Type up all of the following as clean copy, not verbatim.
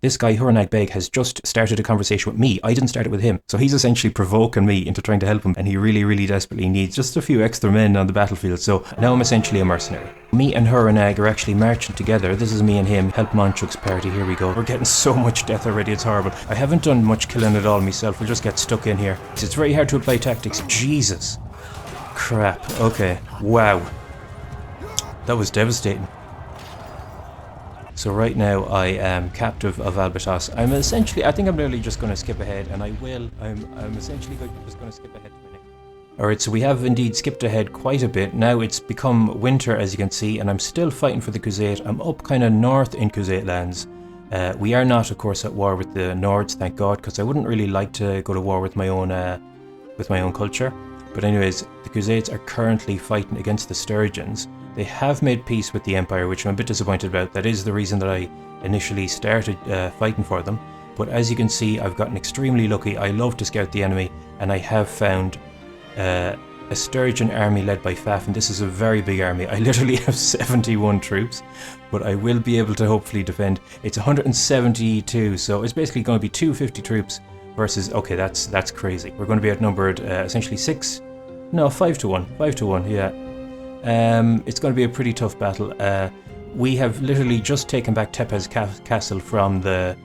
This guy, Huranag Beg, has just started a conversation with me. I didn't start it with him. So he's essentially provoking me into trying to help him, and he really, really desperately needs just a few extra men on the battlefield. So now I'm essentially a mercenary. Me and Huranag are actually marching together. This is me and him. Help Manchuk's party. Here we go. We're getting so much death already. It's horrible. I haven't done much killing at all myself. We'll just get stuck in here. It's very hard to apply tactics. Jesus. Crap. Okay. Wow. That was devastating. So right now I am captive of Albatos. I'm essentially, I think I'm really just going to skip ahead, and I will. I'm essentially just going to skip ahead to the next. Alright, so we have indeed skipped ahead quite a bit. Now it's become winter, as you can see, and I'm still fighting for the Khuzait. I'm up kind of north in Khuzait lands. We are not, of course, at war with the Nords, thank God, because I wouldn't really like to go to war with my own culture. But anyways, the Khuzaits are currently fighting against the Sturgians. They have made peace with the Empire, which I'm a bit disappointed about. That is the reason that I initially started fighting for them. But as you can see, I've gotten extremely lucky. I love to scout the enemy, and I have found a Sturgian army led by Faf, and this is a very big army. I literally have 71 troops, but I will be able to hopefully defend. It's 172, so it's basically going to be 250 troops versus, okay, that's crazy. We're going to be outnumbered essentially 5 to 1. 5 to 1, yeah. It's going to be a pretty tough battle. We have literally just taken back Tepez Castle from the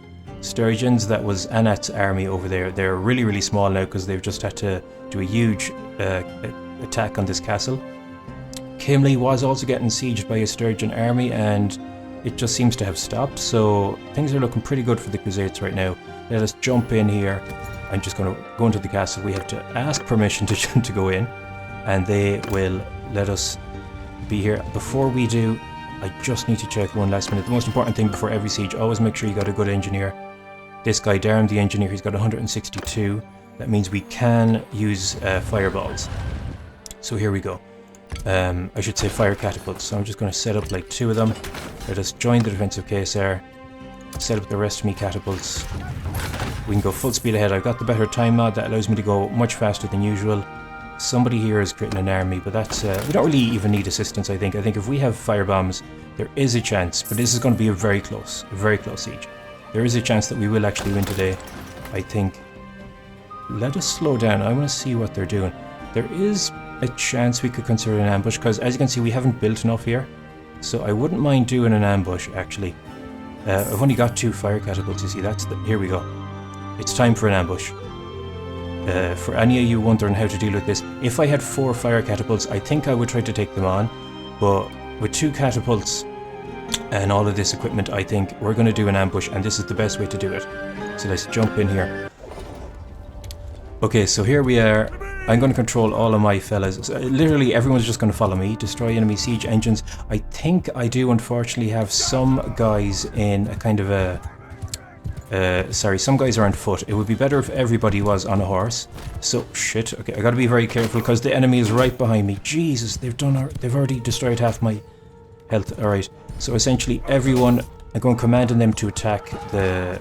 Sturgians. That was Anat's army over there. They're really, really small now because they've just had to do a huge attack on this castle. Kimley was also getting sieged by a Sturgian army, and it just seems to have stopped. So things are looking pretty good for the Khuzaits right now. Let us jump in here. I'm just going to go into the castle. We have to ask permission to go in, and they will let us be here. Before we do, I just need to check one last minute. The most important thing before every siege, always make sure you got a good engineer. This guy, Darren the engineer, he's got 162. That means we can use fireballs. So here we go. I should say fire catapults. So I'm just going to set up like 2 of them. Let us join the defensive Kaysar. Set up the rest of me catapults. We can go full speed ahead. I've got the better time mod that allows me to go much faster than usual. Somebody here is creating an army, but that's we don't really even need assistance. I think if we have fire bombs, there is a chance, but this is going to be a very close siege. There is a chance that we will actually win today, I think. Let us slow down. I want to see what they're doing. There is a chance we could consider an ambush, because as you can see, we haven't built enough here, so I wouldn't mind doing an ambush actually. I've only got 2 fire catapults. You see, here we go. It's time for an ambush. For any of you wondering how to deal with this, if I had 4 fire catapults, I think I would try to take them on, but with 2 catapults and all of this equipment, I think we're going to do an ambush, and this is the best way to do it. So let's jump in here. Okay, so here we are. I'm going to control all of my fellas. So literally everyone's just going to follow me. Destroy enemy siege engines. I think I do unfortunately have some guys in a kind of a some guys are on foot. It would be better if everybody was on a horse. So, shit. Okay, I gotta be very careful because the enemy is right behind me. Jesus, they've already destroyed half my health. Alright, so essentially everyone, I'm going commanding them to attack the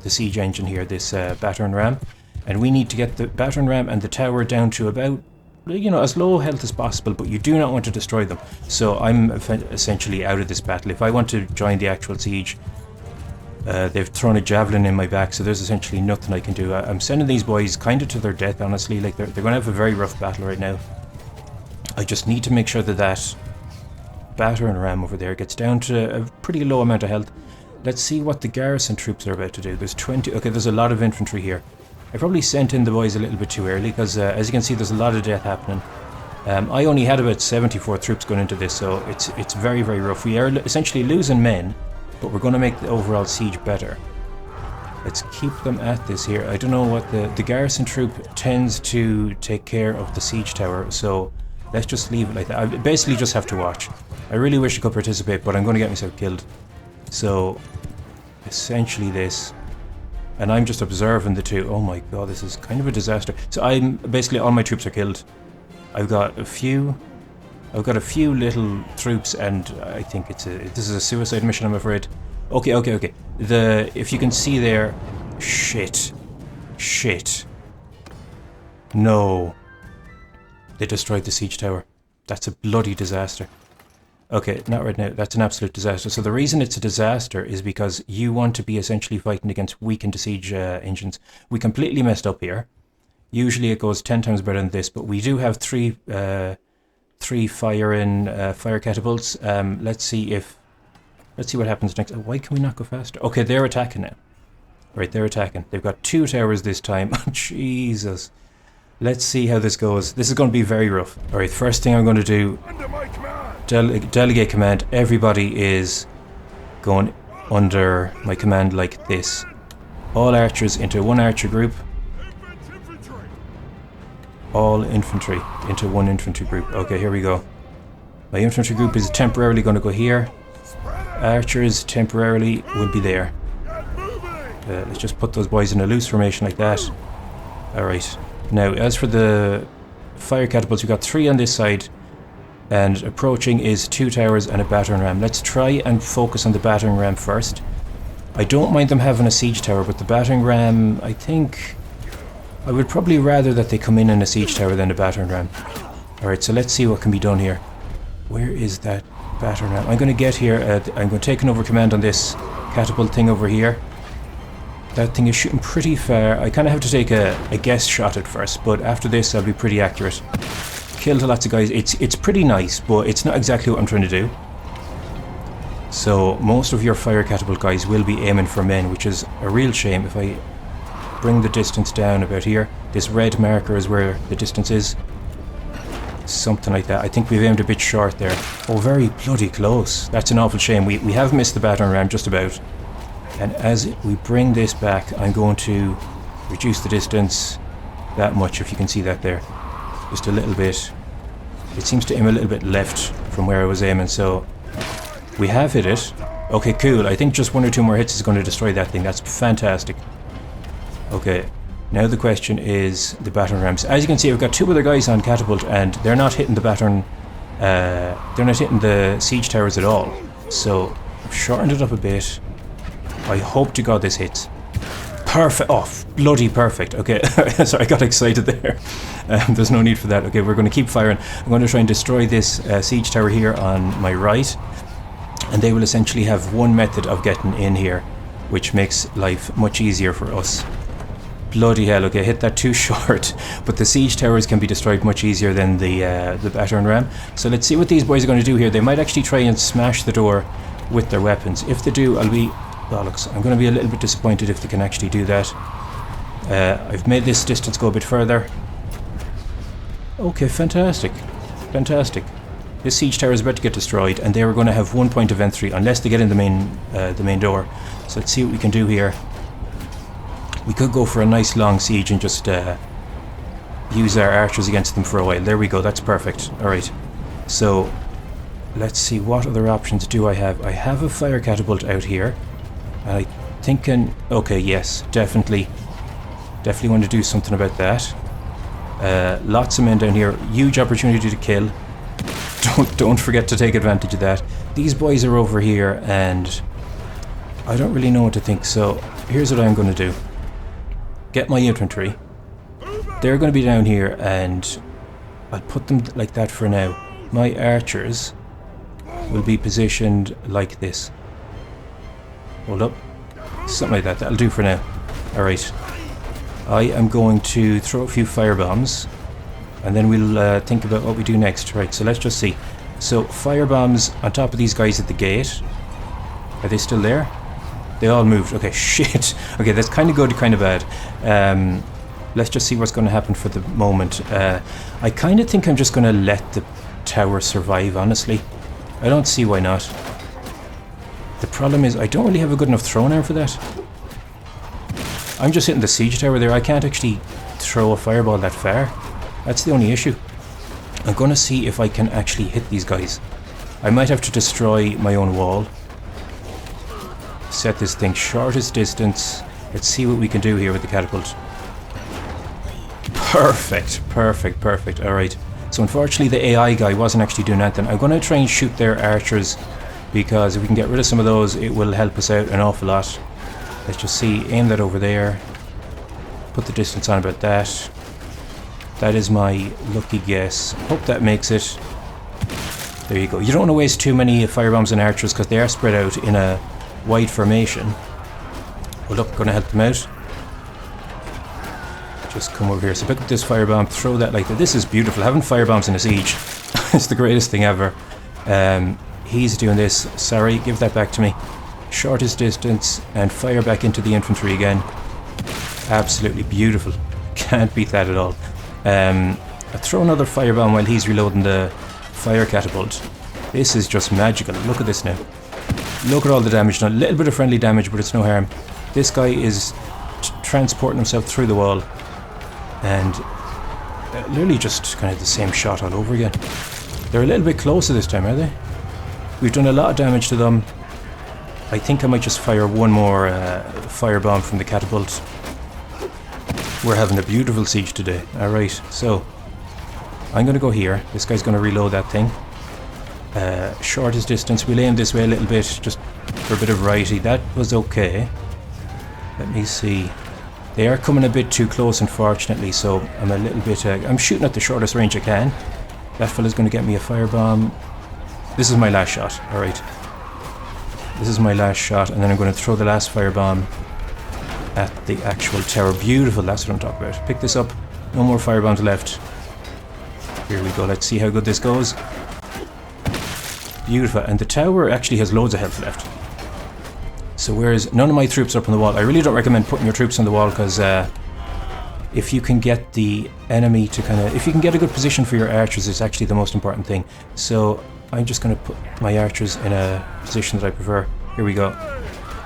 siege engine here, this battering ram. And we need to get the battering ram and the tower down to about, as low health as possible, but you do not want to destroy them. So I'm essentially out of this battle. If I want to join the actual siege, they've thrown a javelin in my back, so there's essentially nothing I can do. I'm sending these boys kind of to their death, honestly. Like they're going to have a very rough battle right now. I just need to make sure that battering ram over there gets down to a pretty low amount of health. Let's see what the garrison troops are about to do. There's 20. Okay, there's a lot of infantry here. I probably sent in the boys a little bit too early because, as you can see, there's a lot of death happening. I only had about 74 troops going into this, so it's very, very rough. We are essentially losing men, but we're going to make the overall siege better. Let's keep them at this here. I don't know what the garrison troop tends to take care of the siege tower, so let's just leave it like that. I basically just have to watch. I really wish I could participate, but I'm going to get myself killed. So, essentially this. And I'm just observing the two. Oh my god, this is kind of a disaster. So basically all my troops are killed. I've got a few little troops, and I think this is a suicide mission, I'm afraid. Okay. If you can see there, shit. No. They destroyed the siege tower. That's a bloody disaster. Okay, not right now. That's an absolute disaster. So the reason it's a disaster is because you want to be essentially fighting against weakened siege engines. We completely messed up here. Usually it goes 10 times better than this, but we do have three fire catapults. Let's see what happens next. Why can we not go faster? Okay, they're attacking now. Right, they're attacking. They've got 2 towers this time. Jesus. Let's see how this goes. This is going to be very rough. Alright, first thing I'm going to do, delegate command. Everybody is going under my command like this. All archers into one archer group. All infantry into one infantry group. Okay, here we go. My infantry group is temporarily going to go here. Archers temporarily will be there. Let's just put those boys in a loose formation like that. Alright. Now, as for the fire catapults, we've got 3 on this side. And approaching is 2 towers and a battering ram. Let's try and focus on the battering ram first. I don't mind them having a siege tower, but the battering ram, I think... I would probably rather that they come in a siege tower than a battering ram. Alright, so let's see what can be done here. Where is that battering ram? I'm going to get here. I'm going to take an over command on this catapult thing over here. That thing is shooting pretty far. I kind of have to take a guess shot at first, but after this I'll be pretty accurate. Killed lots of guys. It's pretty nice, but it's not exactly what I'm trying to do. So most of your fire catapult guys will be aiming for men, which is a real shame. If I bring the distance down about here, this red marker is where the distance is. Something like that. I think we've aimed a bit short there. Oh, very bloody close. That's an awful shame. We have missed the battering ram just about. And as we bring this back, I'm going to reduce the distance that much, if you can see that there. Just a little bit. It seems to aim a little bit left from where I was aiming, so we have hit it. Okay, cool. I think just 1 or 2 more hits is going to destroy that thing. That's fantastic. Okay, now the question is the battering rams. As you can see, I've got 2 other guys on catapult, and they're not hitting the battering... they're not hitting the siege towers at all. So I've shortened it up a bit. I hope to God this hits. Perfect. Oh, bloody perfect. Okay, sorry, I got excited there. There's no need for that. Okay, we're going to keep firing. I'm going to try and destroy this siege tower here on my right. And they will essentially have one method of getting in here, which makes life much easier for us. Bloody hell, okay, hit that too short. But the siege towers can be destroyed much easier than the battering ram. So let's see what these boys are going to do here. They might actually try and smash the door with their weapons. If they do, I'll be... bollocks. I'm going to be a little bit disappointed if they can actually do that. I've made this distance go a bit further. Okay, fantastic. Fantastic. This siege tower is about to get destroyed, and they were going to have 1 point of entry unless they get in the main door. So let's see what we can do here. We could go for a nice long siege and just use our archers against them for a while. There we go. That's perfect. Alright. So let's see, what other options do I have? I have a fire catapult out here. I think okay, yes, definitely want to do something about that. Lots of men down here, huge opportunity to kill. Don't forget to take advantage of that. These boys are over here, and I don't really know what to think. So here's what I'm going to do: get my infantry. They're going to be down here, and I'll put them like that for now. My archers will be positioned like this. Hold up. Something like that. That'll do for now. Alright. I am going to throw a few firebombs, and then we'll think about what we do next. Right, so let's just see. So, firebombs on top of these guys at the gate. Are they still there? They all moved. Okay, shit. Okay, that's kind of good, kind of bad. Let's just see what's going to happen for the moment. I kind of think I'm just going to let the tower survive, honestly. I don't see why not. The problem is I don't really have a good enough thrown arm for that. I'm just hitting the siege tower there. I can't actually throw a fireball that far. That's the only issue. I'm going to see if I can actually hit these guys. I might have to destroy my own wall. Set this thing shortest distance. Let's see what we can do here with the catapult. Perfect, perfect, perfect. Alright. So unfortunately the AI guy wasn't actually doing anything. I'm going to try and shoot their archers, because if we can get rid of some of those, it will help us out an awful lot. Let's just see, aim that over there. Put the distance on about that. That is my lucky guess. Hope that makes it. There you go. You don't want to waste too many firebombs and archers because they are spread out in a wide formation. Well, look, going to help them out. Just come over here. So pick up this firebomb, throw that like that. This is beautiful. Having firebombs in a siege is the greatest thing ever. He's doing this. Sorry, give that back to me. Shortest distance and fire back into the infantry again. Absolutely beautiful. Can't beat that at all. I'll throw another firebomb while he's reloading the fire catapult. This is just magical. Look at this now. Look at all the damage done. A little bit of friendly damage, but it's no harm. This guy is transporting himself through the wall. And literally just kind of the same shot all over again. They're a little bit closer this time, are they? We've done a lot of damage to them. I think I might just fire one more firebomb from the catapult. We're having a beautiful siege today. Alright, so I'm going to go here. This guy's going to reload that thing. Shortest distance. We'll aim this way a little bit, just for a bit of variety. That was okay. Let me see. They are coming a bit too close, unfortunately, so I'm a little bit... I'm shooting at the shortest range I can. That fella's going to get me a firebomb. This is my last shot. Alright. This is my last shot, and then I'm going to throw the last firebomb at the actual tower. Beautiful, that's what I'm talking about. Pick this up. No more firebombs left. Here we go. Let's see how good this goes. Beautiful. And the tower actually has loads of health left. So whereas none of my troops are up on the wall, I really don't recommend putting your troops on the wall because if you can get the enemy to kind of... If you can get a good position for your archers, it's actually the most important thing. So I'm just going to put my archers in a position that I prefer. Here we go.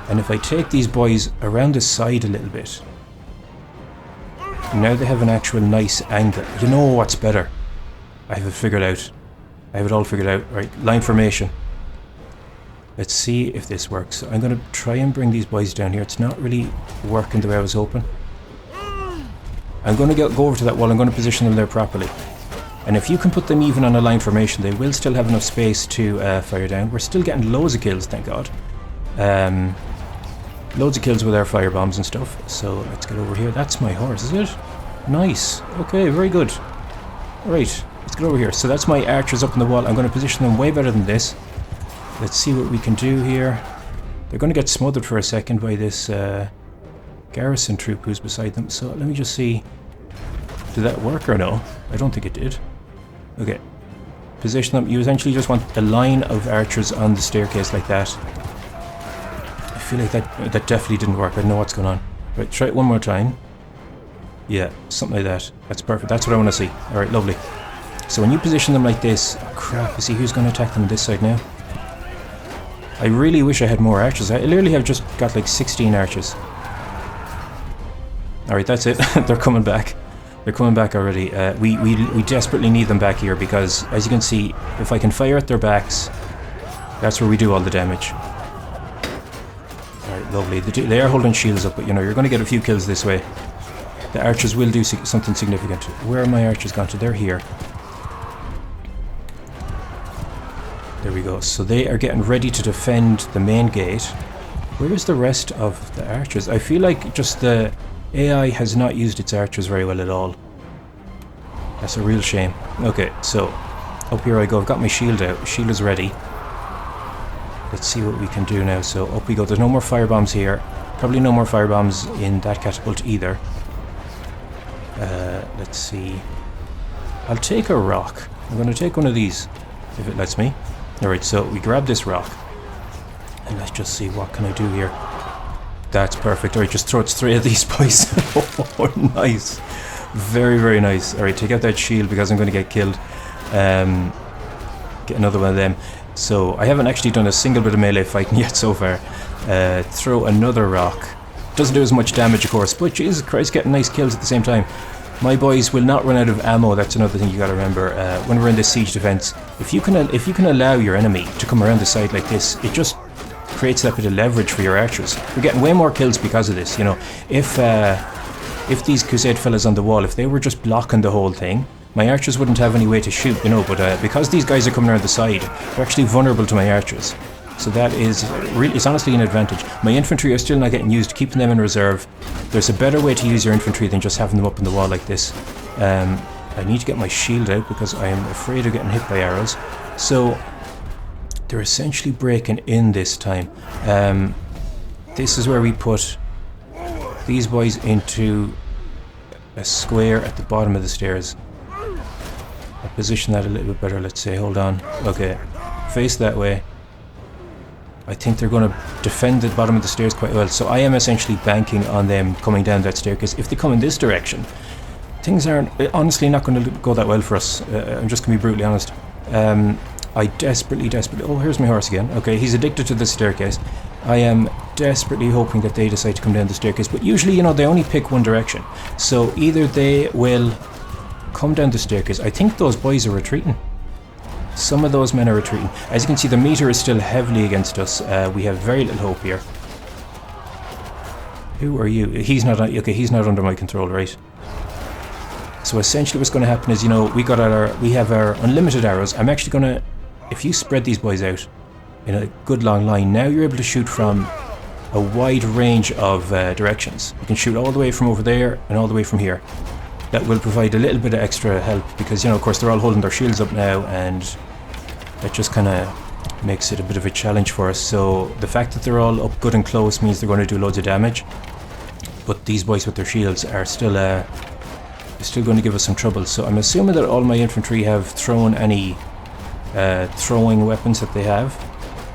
And if I take these boys around the side a little bit, now they have an actual nice angle. You know what's better? I have it figured out. I have it all figured out. Right, line formation. Let's see if this works. So I'm going to try and bring these boys down here. It's not really working the way I was hoping. I'm going to go over to that wall. I'm going to position them there properly. And if you can put them even on a line formation, they will still have enough space to fire down. We're still getting loads of kills, thank God. Loads of kills with our firebombs and stuff. So let's get over here. That's my horse, is it? Nice. Okay, very good. Right, let's get over here. So that's my archers up on the wall. I'm going to position them way better than this. Let's see what we can do here. They're going to get smothered for a second by this garrison troop who's beside them. So let me just see. Did that work or no? I don't think it did. Okay. Position them. You essentially just want a line of archers on the staircase like that. I feel like that definitely didn't work. I don't know what's going on. Right, try it one more time. Yeah, something like that. That's perfect. That's what I want to see. Alright, lovely. So when you position them like this... Oh crap, you see who's going to attack them on this side now? I really wish I had more archers. I literally have just got like 16 archers. Alright, that's it. They're coming back. They're coming back already. We desperately need them back here because, as you can see, if I can fire at their backs, that's where we do all the damage. Alright, lovely. They are holding shields up, but you know, you're going to get a few kills this way. The archers will do something significant. Where are my archers gone to? They're here. There we go. So they are getting ready to defend the main gate. Where's the rest of the archers? I feel like just the AI has not used its archers very well at all. That's a real shame. Okay, so up here I go. I've got my shield out. Shield is ready. Let's see what we can do now. So up we go. There's no more firebombs here. Probably no more firebombs in that catapult either. Let's see. I'll take a rock. I'm going to take one of these, if it lets me. Alright, so we grab this rock. And let's just see, what can I do here? That's perfect. Alright, just throw it straight at these boys. Oh, nice. Very, very nice. Alright, take out that shield because I'm going to get killed. Get another one of them. So, I haven't actually done a single bit of melee fighting yet so far. Throw another rock. Doesn't do as much damage, of course, but Jesus Christ, getting nice kills at the same time. My boys will not run out of ammo. That's another thing you got to remember. When we're in this siege defense, if you can allow your enemy to come around the side like this, it just creates that bit of leverage for your archers. You're getting way more kills because of this. You know, if these Khuzait fellas on the wall, if they were just blocking the whole thing, my archers wouldn't have any way to shoot. You know, but because these guys are coming around the side, they're actually vulnerable to my archers. So that is really, it's honestly an advantage. My infantry are still not getting used, keeping them in reserve. There's a better way to use your infantry than just having them up on the wall like this. I need to get my shield out because I am afraid of getting hit by arrows. So they're essentially breaking in this time. This is where we put these boys into a square at the bottom of the stairs. I'll position that a little bit better, let's say. Hold on. Okay. Face that way. I think they're going to defend the bottom of the stairs quite well. So I am essentially banking on them coming down that staircase. If they come in this direction, things aren't honestly not going to go that well for us. I'm just going to be brutally honest. I desperately... Oh, here's my horse again. Okay, he's addicted to the staircase. I am desperately hoping that they decide to come down the staircase. But usually, you know, they only pick one direction. So either they will come down the staircase. I think those boys are retreating. Some of those men are retreating. As you can see, the meter is still heavily against us. We have very little hope here. Who are you? He's not... Okay, he's not under my control, right? So essentially what's going to happen is, you know, we have our unlimited arrows. I'm actually going to... If you spread these boys out in a good long line, now you're able to shoot from a wide range of directions. You can shoot all the way from over there and all the way from here. That will provide a little bit of extra help because, you know, of course they're all holding their shields up now, and that just kind of makes it a bit of a challenge for us. So the fact that they're all up good and close means they're going to do loads of damage, but these boys with their shields are still going to give us some trouble. So I'm assuming that all my infantry have thrown any throwing weapons that they have.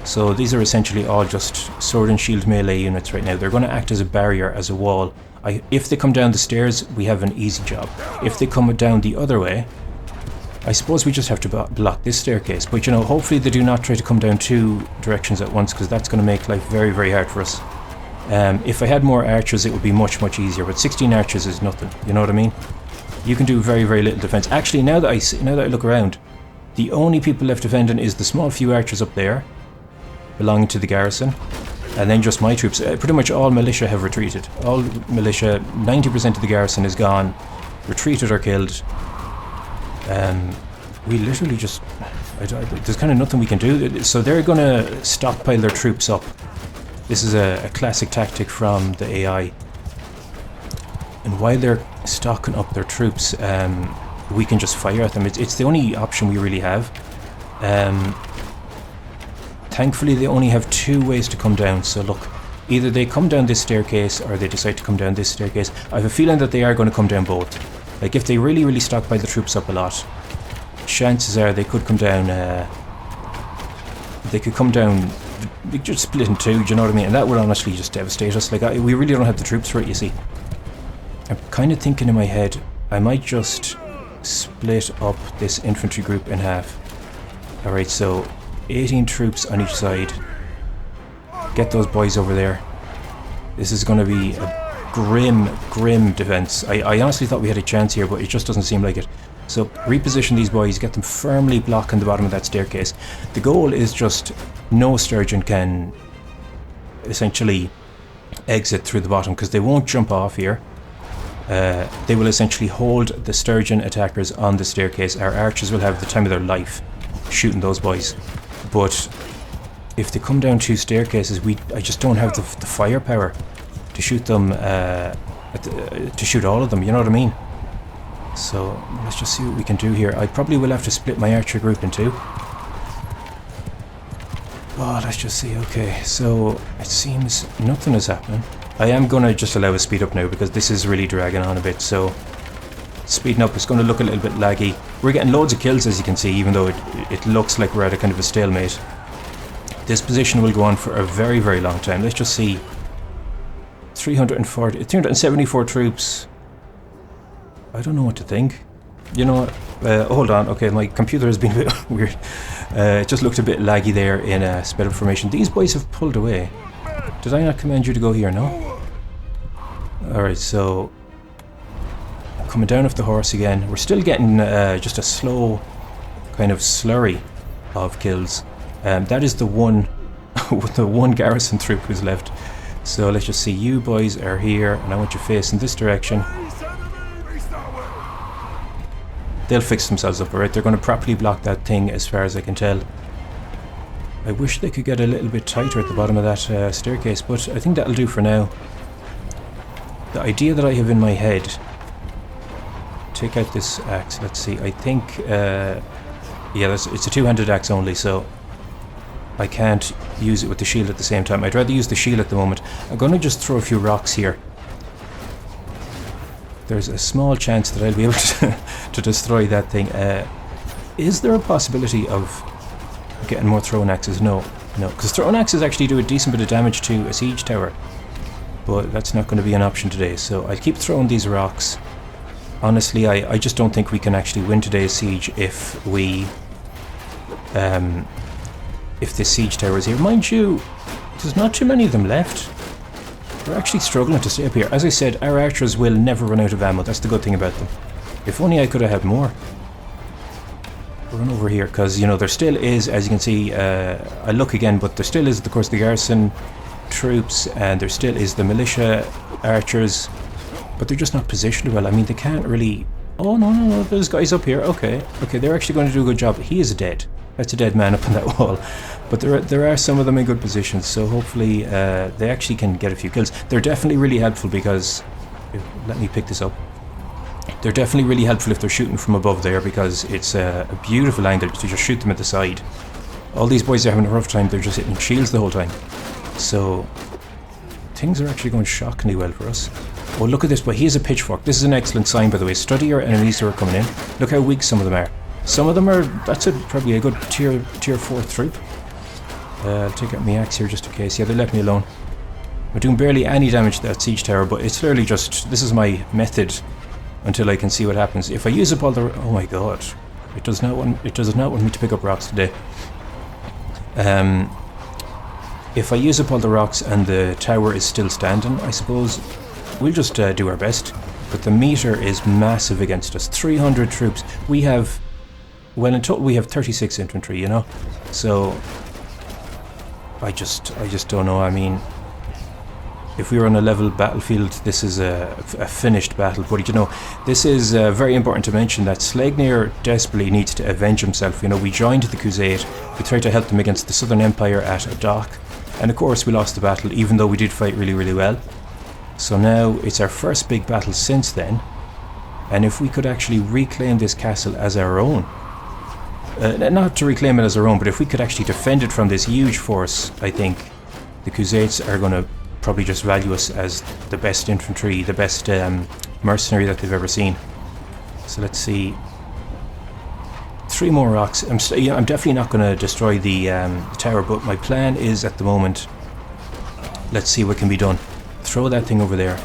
So these are essentially all just sword and shield melee units right now. They're going to act as a barrier, as a wall. If they come down the stairs, we have an easy job. If they come down the other way, I suppose we just have to block this staircase. But, you know, hopefully they do not try to come down two directions at once, because that's going to make life very, very hard for us. If I had more archers, it would be much, much easier. But 16 archers is nothing. You know what I mean? You can do very, very little defense. Actually, now that I look around, the only people left defending is the small few archers up there, belonging to the garrison, and then just my troops. Pretty much all militia have retreated. All militia, 90% of the garrison is gone, retreated or killed. We literally just... there's kind of nothing we can do. So they're going to stockpile their troops up. This is a classic tactic from the AI. And while they're stocking up their troops, we can just fire at them. It's the only option we really have. Thankfully, they only have two ways to come down. So look, either they come down this staircase or they decide to come down this staircase. I have a feeling that they are going to come down both. Like, if they really, really stockpile the troops up a lot, chances are they could come down... they could just split in two, do you know what I mean? And that would honestly just devastate us. Like, we really don't have the troops for it, you see. I'm kind of thinking in my head, I might just split up this infantry group in half. Alright, so 18 troops on each side. Get those boys over there. This is going to be a grim defense. I honestly thought we had a chance here, but it just doesn't seem like it. So reposition these boys, get them firmly blocking the bottom of that staircase. The goal is just no Sturgeon can essentially exit through the bottom, because they won't jump off here. They will essentially hold the Sturgeon attackers on the staircase. Our archers will have the time of their life shooting those boys. But if they come down two staircases, I just don't have the firepower to shoot them, to shoot all of them, you know what I mean? So let's just see what we can do here. I probably will have to split my archer group in two. Oh, let's just see. Okay, so it seems nothing is happening. I am going to just allow a speed up now, because this is really dragging on a bit. So speeding up is going to look a little bit laggy. We're getting loads of kills, as you can see, even though it looks like we're at a kind of a stalemate. This position will go on for a very, very long time. Let's just see. 374 troops. I don't know what to think. You know what? Hold on. Okay, my computer has been a bit weird. It just looked a bit laggy there in a sped up formation. These boys have pulled away. Did I not command you to go here? No? Alright, so... coming down off the horse again. We're still getting just a slow kind of slurry of kills. That is the one the one garrison troop who's left. So let's just see. You boys are here, and I want you facing this direction. They'll fix themselves up, alright? They're going to properly block that thing, as far as I can tell. I wish they could get a little bit tighter at the bottom of that staircase, but I think that'll do for now. The idea that I have in my head, take out this axe. Let's see. I think, yeah, it's a two-handed axe only, so I can't use it with the shield at the same time. I'd rather use the shield at the moment. I'm going to just throw a few rocks here. There's a small chance that I'll be able to destroy that thing. Is there a possibility of getting more thrown axes? No, because thrown axes actually do a decent bit of damage to a siege tower. But that's not going to be an option today, so I'll keep throwing these rocks. Honestly, I just don't think we can actually win today's siege if we... if this siege tower is here. Mind you, there's not too many of them left. We're actually struggling to stay up here. As I said, our archers will never run out of ammo. That's the good thing about them. If only I could have had more. Run over here, because, you know, there still is, as you can see, I look again, but there still is, of course, the garrison troops, and there still is the militia archers, but they're just not positioned well. I mean, they can't really... Oh, no, there's guys up here. Okay, they're actually going to do a good job. He is dead. That's a dead man up on that wall. But there are some of them in good positions, so hopefully they actually can get a few kills. They're definitely really helpful because... Let me pick this up. They're definitely really helpful if they're shooting from above there, because it's a beautiful angle to just shoot them at the side. All these boys are having a rough time. They're just hitting shields the whole time. So things are actually going shockingly well for us. Oh, look at this, but he has a pitchfork. This is an excellent sign, by the way. Study your enemies who are coming in. Look how weak some of them are. Some of them are, that's probably a good tier 4 troop. I'll take out my axe here just in case. Yeah, they left me alone. We're doing barely any damage to that siege tower, but it's literally just, this is my method until I can see what happens. If I use up all the, oh my god, it does not want me to pick up rocks today. If I use up all the rocks and the tower is still standing, I suppose we'll just do our best. But the meter is massive against us. 300 troops. We have, well, in total we have 36 infantry, you know. So I just don't know. I mean, if we were on a level battlefield, this is a finished battle. But you know, this is very important to mention that Slegnir desperately needs to avenge himself. You know, we joined the Khuzait. We tried to help them against the Southern Empire at a dock. And of course we lost the battle, even though we did fight really, really well. So now it's our first big battle since then. And if we could actually reclaim this castle as our own, not to reclaim it as our own, but if we could actually defend it from this huge force, I think the Khuzaits are going to probably just value us as the best infantry, the best mercenary that they've ever seen. So let's see. 3 more rocks. I'm definitely not going to destroy the tower, but my plan is at the moment, let's see what can be done. Throw that thing over there.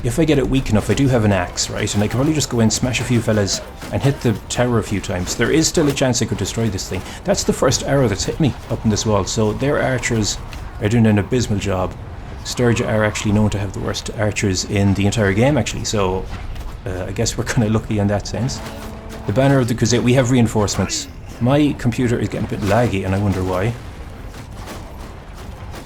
If I get it weak enough, I do have an axe, right? And I can probably just go in, smash a few fellas, and hit the tower a few times. There is still a chance I could destroy this thing. That's the first arrow that's hit me up in this wall, so their archers are doing an abysmal job. Sturgian are actually known to have the worst archers in the entire game, actually, so I guess we're kind of lucky in that sense. The banner of the Khuzait, we have reinforcements. My computer is getting a bit laggy, and I wonder why.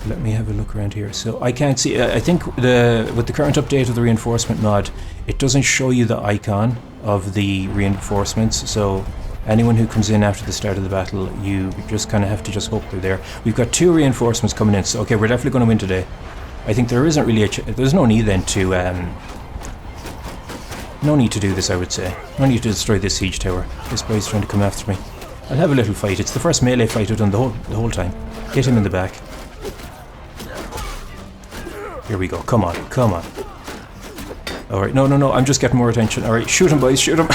Let me have a look around here. So I can't see. I think with the current update of the reinforcement mod, it doesn't show you the icon of the reinforcements. So anyone who comes in after the start of the battle, you just kind of have to just hope they're there. We've got 2 reinforcements coming in. So okay, we're definitely going to win today. I think there isn't really there's no need then to no need to do this, I would say. No need to destroy this siege tower. This boy's trying to come after me. I'll have a little fight. It's the first melee fight I've done the whole time. Hit him in the back. Here we go. Come on. Alright, no. I'm just getting more attention. Alright, shoot him, boys. Shoot him.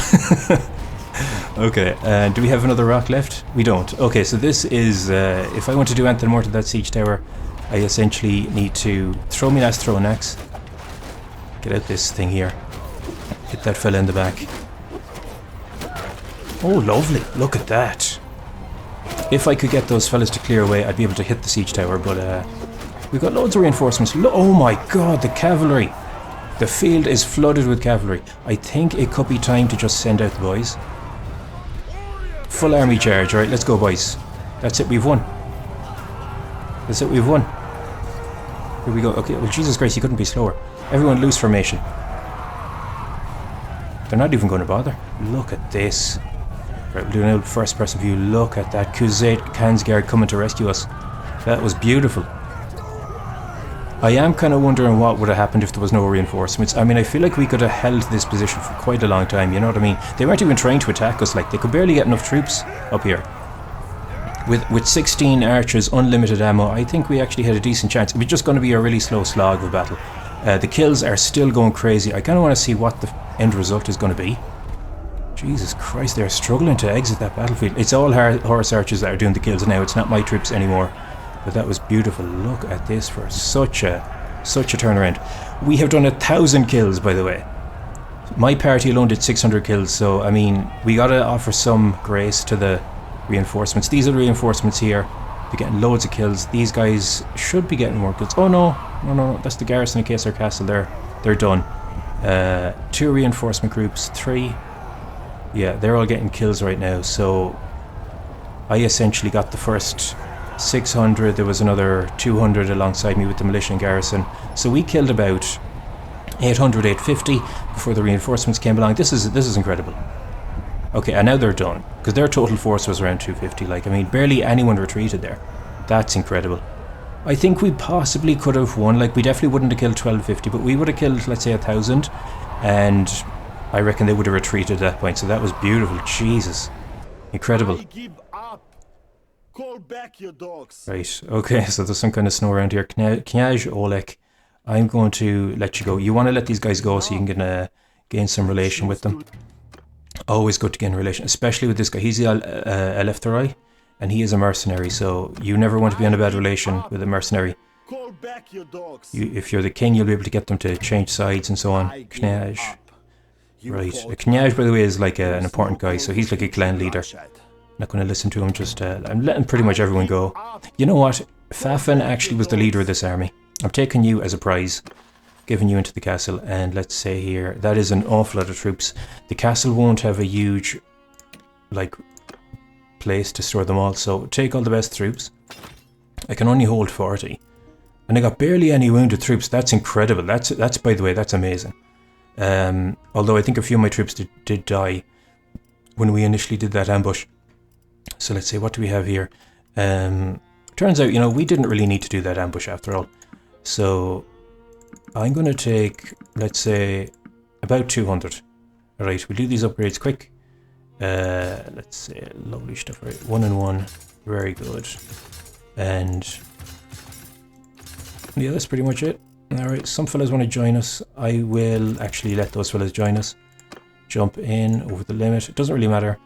Okay, do we have another rock left? We don't. Okay, so this is... if I want to do anything more to that siege tower, I essentially need to throw me last throwing axe. Get out this thing here. Hit that fella in the back. Oh, lovely. Look at that. If I could get those fellas to clear away, I'd be able to hit the siege tower, but we've got loads of reinforcements. Oh my god, the cavalry. The field is flooded with cavalry. I think it could be time to just send out the boys. Full army charge. Right, let's go, boys. That's it, we've won. That's it, we've won. Here we go. Okay, well, Jesus Christ, you couldn't be slower. Everyone loose formation. They're not even going to bother. Look at this. Right, we'll do an old first person view. Look at that Khuzait Kansguard coming to rescue us. That was beautiful. I am kind of wondering what would have happened if there was no reinforcements. I mean, I feel like we could have held this position for quite a long time, you know what I mean? They weren't even trying to attack us, like, they could barely get enough troops up here. With 16 archers, unlimited ammo, I think we actually had a decent chance. It was just going to be a really slow slog of a battle. The kills are still going crazy. I kind of want to see what the end result is going to be. Jesus Christ, they're struggling to exit that battlefield. It's all horse archers that are doing the kills now. It's not my troops anymore. But that was beautiful. Look at this for such a turnaround. We have done 1,000 kills, by the way. My party alone did 600 kills. So, I mean, we got to offer some grace to the reinforcements. These are the reinforcements here. They're getting loads of kills. These guys should be getting more kills. Oh no, no, that's the garrison of Kaysar Castle. They're done. 2 reinforcement groups, 3. Yeah, they're all getting kills right now. So I essentially got the first 600. There was another 200 alongside me with the militia and garrison. So we killed about 800, 850 before the reinforcements came along. This is incredible. Okay, and now they're done, because their total force was around 250. Like, I mean, barely anyone retreated there. That's incredible. I think we possibly could have won. Like, we definitely wouldn't have killed 1250, but we would have killed, let's say, 1,000, and I reckon they would have retreated at that point. So that was beautiful. Jesus, incredible. Call back your dogs. Right. Okay. So there's some kind of snow around here. Knyaz Olek, I'm going to let you go. You want to let these guys go so you can gain some relation with them. Always good to gain relation, especially with this guy. He's the Eleftherai, and he is a mercenary, so you never want to be on a bad relation with a mercenary. Call back your dogs. If you're the king, you'll be able to get them to change sides and so on. Knyaz. Right. Knyaz, by the way, is like an important guy, so he's like a clan leader. Not going to listen to him, just I'm letting pretty much everyone go. You know what? Fafan actually was the leader of this army. I'm taking you as a prize. Giving you into the castle, and let's say here, that is an awful lot of troops. The castle won't have a huge, like, place to store them all, so take all the best troops. I can only hold 40. And I got barely any wounded troops. That's incredible. That's by the way, that's amazing. Although I think a few of my troops did die when we initially did that ambush. So let's see, what do we have here? Turns out, you know, we didn't really need to do that ambush after all. So I'm going to take, let's say, about 200. Alright, we'll do these upgrades quick. Let's say, lovely stuff, right? 1 and 1, very good. And yeah, that's pretty much it. Alright, some fellas want to join us. I will actually let those fellas join us. Jump in over the limit, it doesn't really matter.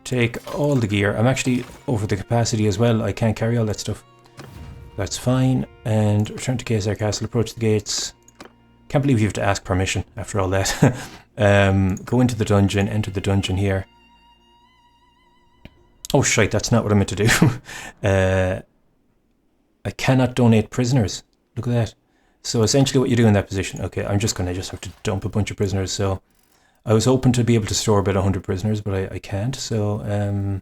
Take all the gear. I'm actually over the capacity as well. I can't carry all that stuff. That's fine. And return to Kaysar Castle, approach the gates. Can't believe you have to ask permission after all that. Go into the dungeon, enter the dungeon here. Oh shite, that's not what I meant to do. I cannot donate prisoners. Look at that. So essentially what you do in that position, okay, I'm just going to have to dump a bunch of prisoners. So I was hoping to be able to store about 100 prisoners, but I can't. So,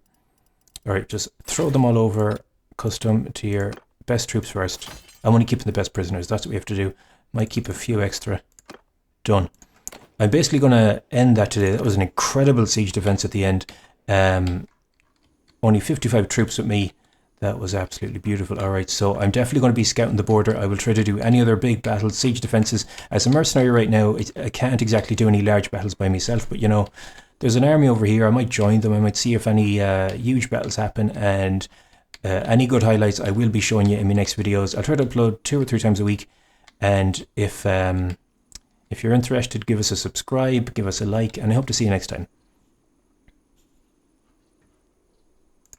alright, just throw them all over. Custom tier. Best troops first. I'm only keeping the best prisoners. That's what we have to do. Might keep a few extra. Done. I'm basically going to end that today. That was an incredible siege defense at the end. Only 55 troops with me. That was absolutely beautiful. Alright, so I'm definitely going to be scouting the border. I will try to do any other big battles, siege defenses. As a mercenary right now, I can't exactly do any large battles by myself, but you know, there's an army over here. I might join them. I might see if any huge battles happen, and any good highlights I will be showing you in my next videos. I'll try to upload 2 or 3 times a week, and if you're interested, give us a subscribe, give us a like, and I hope to see you next time.